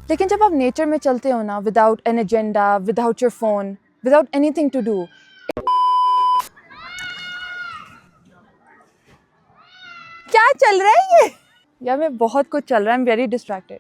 लेकिन जब आप नेचर में चलते हो ना, without an agenda, without your phone, without anything to do, क्या चल रहा है ये? या मैं बहुत कुछ चल रहा है, आई एम वेरी डिस्ट्रैक्टेड।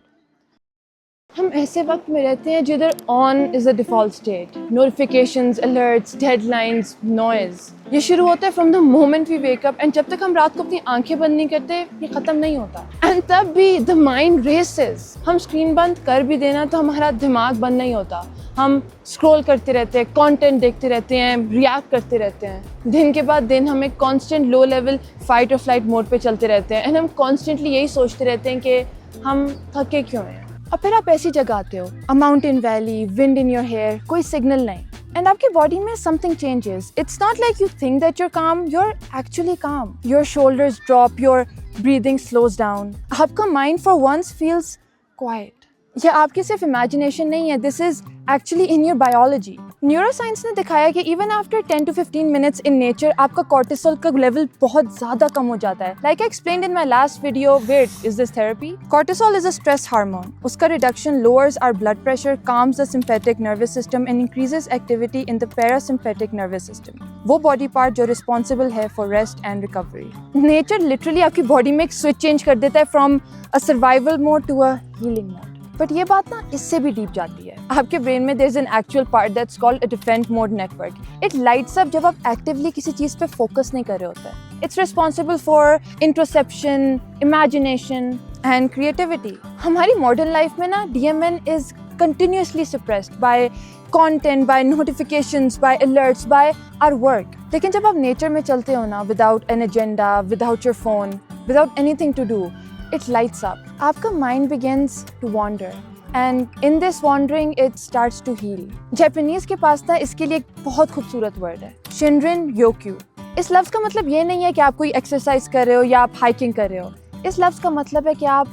हम ऐसे वक्त में रहते हैं जिधर on is the default state, notifications, alerts, deadlines, noise, ये शुरू होता है from the moment we wake up, and जब तक हम रात को अपनी आंखें बंद नहीं करते ये खत्म नहीं होता। एंड तब भी द माइंड रेसेस। हम स्क्रीन बंद कर भी देना तो हमारा दिमाग बंद नहीं होता, हम स्क्रॉल करते रहते हैं, कंटेंट देखते रहते हैं, रिएक्ट करते रहते हैं। दिन के बाद दिन हम एक कांस्टेंट लो लेवल फाइट और फ्लाइट मोड पे चलते रहते हैं, एंड हम कॉन्स्टेंटली यही सोचते रहते हैं कि हम थके क्यों हैं। और फिर आप ऐसी जगह आते हो, a mountain valley, wind in your hair, कोई सिग्नल नहीं, एंड आपकी बॉडी में something changes. It's not like you think that you're calm, you're actually calm. Your shoulders drop, your breathing slows down, आपका mind for once feels quiet. यह आपकी सिर्फ imagination नहीं है, this is actually in your biology. Neuroscience ने दिखाया कि even after 10 to 15 minutes in nature आपका कॉर्टिसोल का लेवल बहुत ज्यादा कम हो जाता है। Like I explained in my last video, wait is this therapy. Cortisol is a stress hormone. उसका reduction lowers our blood pressure, calms the sympathetic nervous system and increases activity in the parasympathetic nervous system, वो body part जो responsible है for rest and recovery. Nature literally आपकी body में एक switch change कर देता है from a survival mode to a healing mode. But ये बात ना इससे भी डीप जाती है। आपके ब्रेन में there is an actual part that's called a defence mode network. It lights up जब आप एक्टिवली किसी चीज पे फोकस नहीं कर रहे होते। It's responsible for interoception, imagination and creativity. हमारी मॉडर्न लाइफ में ना DMN is continuously suppressed by content, by notifications, by alerts, by our work. लेकिन जब आप नेचर में चलते हो ना, without an agenda, without your phone, without anything to do, it lights up. आपका mind begins to wander, and in this wandering it starts to heal. Japanese के पास ना इसके लिए एक बहुत खूबसूरत वर्ड है, शिनरिन योक्यू। इस लफ्ज का मतलब ये नहीं है कि आप कोई एक्सरसाइज कर रहे हो या आप हाइकिंग कर रहे हो। इस लफ्ज का मतलब है कि आप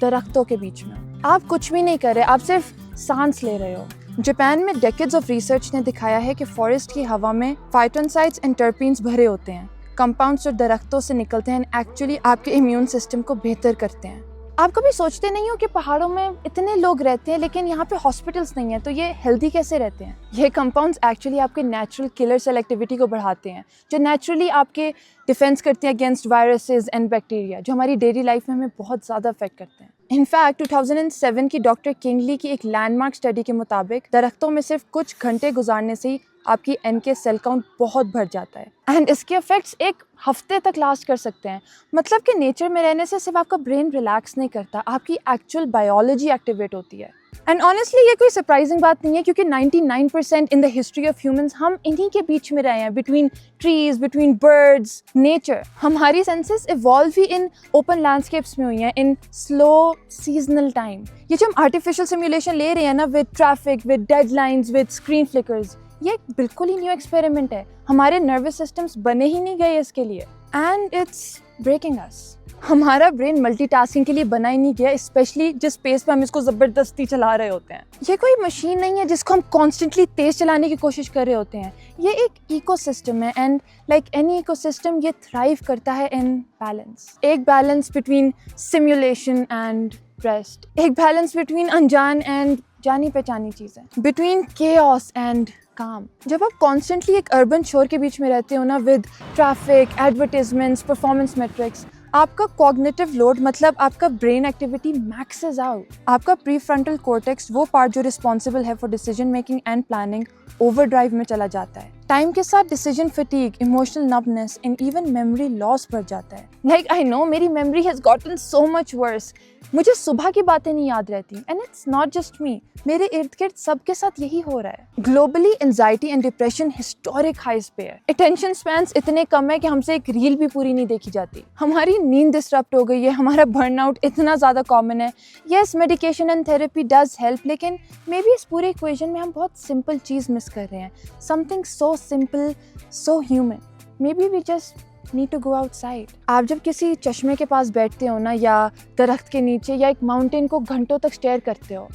दरख्तों के बीच में, आप कुछ भी नहीं कर रहे, आप सिर्फ सांस ले रहे हो। जापान में डेकेड्स ऑफ रिसर्च ने दिखाया है कि फॉरेस्ट की हवा में फाइटोनसाइड्स एंड टर्पीन्स भरे होते हैं, कंपाउंड्स जो दरख्तों से निकलते हैं, एक्चुअली आपके इम्यून सिस्टम को बेहतर करते हैं। आप कभी सोचते नहीं हो कि पहाड़ों में इतने लोग रहते हैं लेकिन यहाँ पे हॉस्पिटल्स नहीं है, तो ये हेल्दी कैसे रहते हैं? ये कंपाउंड्स एक्चुअली आपके नेचुरल किलर सेल एक्टिविटी को बढ़ाते हैं, जो नेचुरली आपके डिफेंस करते हैं अगेंस्ट वायरसेस एंड बैक्टीरिया, जो हमारी डेली लाइफ में हमें बहुत ज़्यादा अफेक्ट करते हैं। इनफैक्ट 2007 की डॉक्टर किंगली की एक लैंडमार्क स्टडी के मुताबिक दरख्तों में सिर्फ कुछ घंटे गुजारने से ही आपकी NK सेल काउंट बहुत बढ़ जाता है, एंड इसके इफेक्ट्स एक हफ्ते तक लास्ट कर सकते हैं। मतलब कि नेचर में रहने से सिर्फ आपका ब्रेन रिलैक्स नहीं करता, आपकी एक्चुअल बायोलॉजी एक्टिवेट होती है। एंड ऑनेस्टली ये कोई सरप्राइजिंग बात नहीं है, क्योंकि 99% in the history of humans हम इन्हीं के बीच में रहे हैं, between trees, between birds, nature. हमारी सेंसेस इवॉल्व ही इन ओपन लैंडस्केप्स में हुई हैं, इन स्लो सीजनल टाइम। ये जो हम आर्टिफिशियल सिमुलेशन ले रहे हैं ना, with traffic, with deadlines, with screen flickers, ये एक बिल्कुल ही न्यू एक्सपेरिमेंट है। हमारे नर्वस सिस्टम्स बने ही नहीं गए इसके लिए, एंड इट्स ब्रेकिंग अस। हमारा ब्रेन मल्टीटास्किंग के लिए बना ही नहीं गया, स्पेशली जिस स्पेस पे हम इसको ज़बरदस्ती चला रहे होते हैं। ये कोई मशीन नहीं है जिसको हम कॉन्स्टेंटली तेज चलाने की कोशिश कर रहे होते हैं। ये एक इकोसिस्टम है, एंड लाइक एनी इकोसिस्टम ये थ्राइव करता है इन बैलेंस। एक balance between simulation and rest, एक बैलेंस बिटवीन अनजान एंड जानी पहचानी चीज़ें, बिटवीन केओस एंड काम। जब आप कॉन्स्टेंटली एक अर्बन शोर के बीच में रहते हो ना, with traffic, advertisements, performance metrics, आपका कॉग्निटिव लोड, मतलब आपका ब्रेन एक्टिविटी मैक्सेस आउट। आपका प्रीफ्रंटल कॉर्टेक्स, वो पार्ट जो रिस्पॉन्सिबल है for decision making and planning, overdrive में चला जाता है। टाइम के साथ decision fatigue, emotional numbness and even memory loss बढ़ जाता है। लाइक आई नो मेरी memory has gotten so much worse. मुझे सुबह की बातें नहीं याद रहती, and it's not just me, मेरे इर्द गिर्द सबके साथ यही हो रहा है। Globally anxiety and depression historic highs पे है। अटेंशन स्पैन्स इतने कम है कि हमसे एक रील भी पूरी नहीं देखी जाती। हमारी नींद डिस्टर्ब हो गई है, हमारा बर्नआउट इतना ज़्यादा कॉमन है। Yes, medication and therapy does help, लेकिन मे बी इस पूरे इक्वेशन में हम बहुत सिंपल चीज़ मिस कर रहे हैं। Something so simple, so human. Maybe we just need to go outside. आप जब किसी चश्मे के पास बैठते हो ना, या दरख्त के नीचे, या एक माउंटेन को घंटों तक स्टेयर करते हो,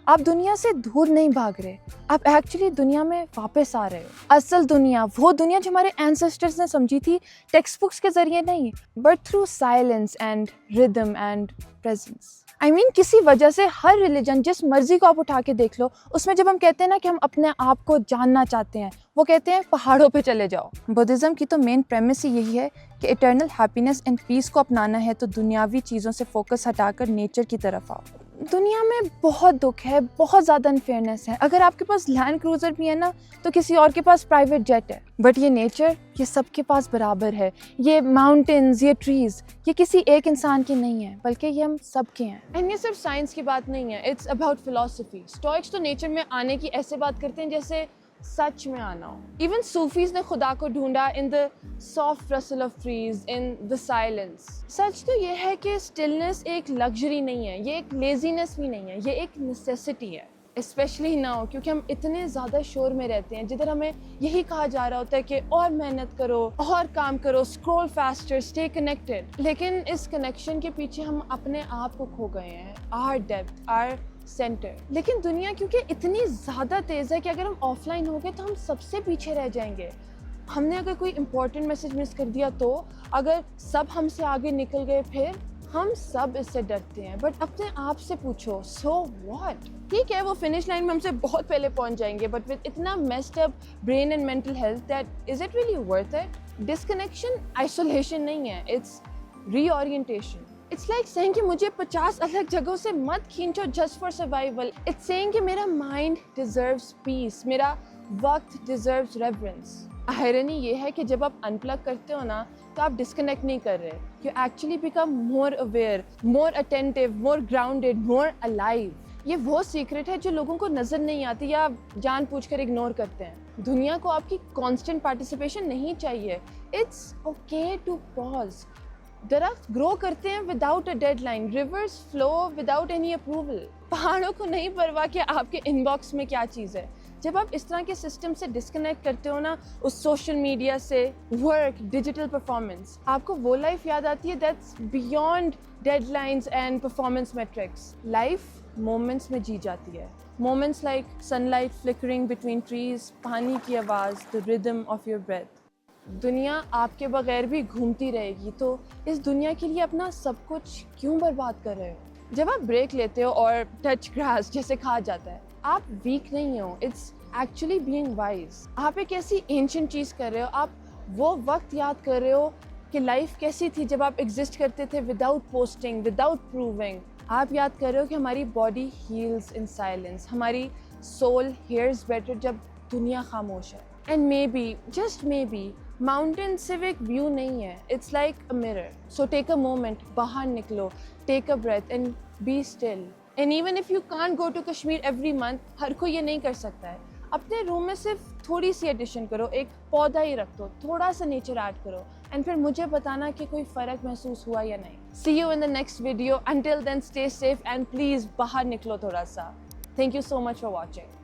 आप दुनिया से दूर नहीं भाग रहे, आप एक्चुअली दुनिया में वापस आ रहे हो। असल दुनिया, वो दुनिया जो हमारे एंसेस्टर्स ने समझी थी टेक्स्ट बुक्स के जरिए नहीं, but through silence and rhythm and presence. I mean, किसी वजह से हर रिलीजन जिस मर्जी को आप उठा के देख लो, उसमें जब हम कहते हैं ना कि हम अपने आप को जानना चाहते हैं, वो कहते हैं पहाड़ों पे चले जाओ। बुद्धिज़्म की तो मेन प्रेमिस ही यही है कि इटर्नल हैप्पीनेस एंड पीस को अपनाना है तो दुनियावी चीज़ों से फोकस हटाकर नेचर की तरफ आओ। दुनिया में बहुत दुख है, बहुत ज़्यादा अनफेयरनेस है। अगर आपके पास लैंड क्रूज़र भी है ना, तो किसी और के पास प्राइवेट जेट है। बट ये नेचर, ये सबके पास बराबर है। ये माउंटेन्स, ये ट्रीज़, ये किसी एक इंसान की नहीं है, बल्कि ये हम सब के हैं। एंड ये सिर्फ साइंस की बात नहीं है, इट्स अबाउट फिलॉसफी। स्टोइक्स तो नेचर में आने की ऐसे बात करते हैं जैसे सच में आना हो। इवन सूफीज ने खुदा को ढूंढा in the soft rustle of trees, in the silence. सच तो ये है कि स्टिलनेस एक लग्जरी नहीं है, ये एक लेजीनेस भी नहीं है, ये एक नेसेसिटी है। स्पेशली नाउ, क्योंकि हम इतने ज़्यादा शोर में रहते हैं जिधर हमें यही कहा जा रहा होता है कि और मेहनत करो, और काम करो, स्क्रॉल फास्टर, स्टे कनेक्टेड। लेकिन इस कनेक्शन के पीछे हम अपने आप को खो गए हैं, आवर डेप्थ, आवर सेंटर। लेकिन दुनिया क्योंकि इतनी ज़्यादा तेज़ है कि अगर हम ऑफलाइन हो गए तो हम सबसे पीछे रह जाएंगे। हमने अगर कोई इंपॉर्टेंट मैसेज मिस कर दिया तो, अगर सब हमसे आगे निकल गए फिर, हम सब इससे डरते हैं। बट अपने आप से पूछो, सो व्हाट? ठीक है, वो फिनिश लाइन में हमसे बहुत पहले पहुंच जाएंगे, बट विद इतना messed up brain and mental health, that is it really worth it? Disconnection isolation नहीं है, it's reorientation. It's like saying कि मुझे 50 अलग जगहों से मत खींचो just for survival. It's saying कि मेरा माइंड डिजर्व्स पीस, मेरा वक्त डिजर्व्स रेवरेंस। आयरनी ये है कि जब आप अनप्लग करते हो ना, तो आप डिस्कनेक्ट नहीं कर रहे, you actually become more aware, more attentive, more grounded, more alive. ये वो सीक्रेट है जो लोगों को नजर नहीं आती या जानबूझकर इग्नोर करते हैं। दुनिया को आपकी कांस्टेंट पार्टिसिपेशन नहीं चाहिए, इट्स ओके टू पॉज। दरख्त ग्रो करते हैं without a deadline, reverse flow without any approval. पहाड़ों को नहीं परवाह कि आपके इनबॉक्स में क्या चीज़ है। जब आप इस तरह के सिस्टम से डिस्कनेक्ट करते हो ना, उस सोशल मीडिया से, वर्क, डिजिटल परफॉर्मेंस, आपको वो लाइफ याद आती है that's beyond deadlines and performance metrics. Life moments में जी जाती है। Moments like sunlight flickering between trees, पानी की आवाज़, the rhythm of your breath. दुनिया आपके बगैर भी घूमती रहेगी, तो इस दुनिया के लिए अपना सब कुछ क्यों बर्बाद कर रहे हो? जब आप ब्रेक लेते हो और टच ग्रास जैसे कहा जाता है, आप वीक नहीं हो, इट्स एक्चुअली बीइंग वाइज। आप एक ऐसी एंशिएंट चीज़ कर रहे हो, आप वो वक्त याद कर रहे हो कि लाइफ कैसी थी जब आप एग्जिस्ट करते थे विदाउट पोस्टिंग, विदाउट प्रूविंग। आप याद कर रहे हो कि हमारी बॉडी हील्स इन साइलेंस, हमारी सोल हेयर्स बेटर जब दुनिया खामोश है। And maybe, just maybe, mountain सिर्फ एक व्यू नहीं है, it's like a mirror. So take a moment, बाहर निकलो, take a breath and be still. And even if you can't go to Kashmir every month, हर कोई ये नहीं कर सकता है, अपने रूम में सिर्फ थोड़ी सी एडिशन करो, एक पौधा ही रख दो, थोड़ा सा नेचर ऐड करो, एंड फिर मुझे बताना कि कोई फ़र्क महसूस हुआ या नहीं। See you in the next video, until then stay safe and please बाहर निकलो थोड़ा सा। Thank you so much for watching.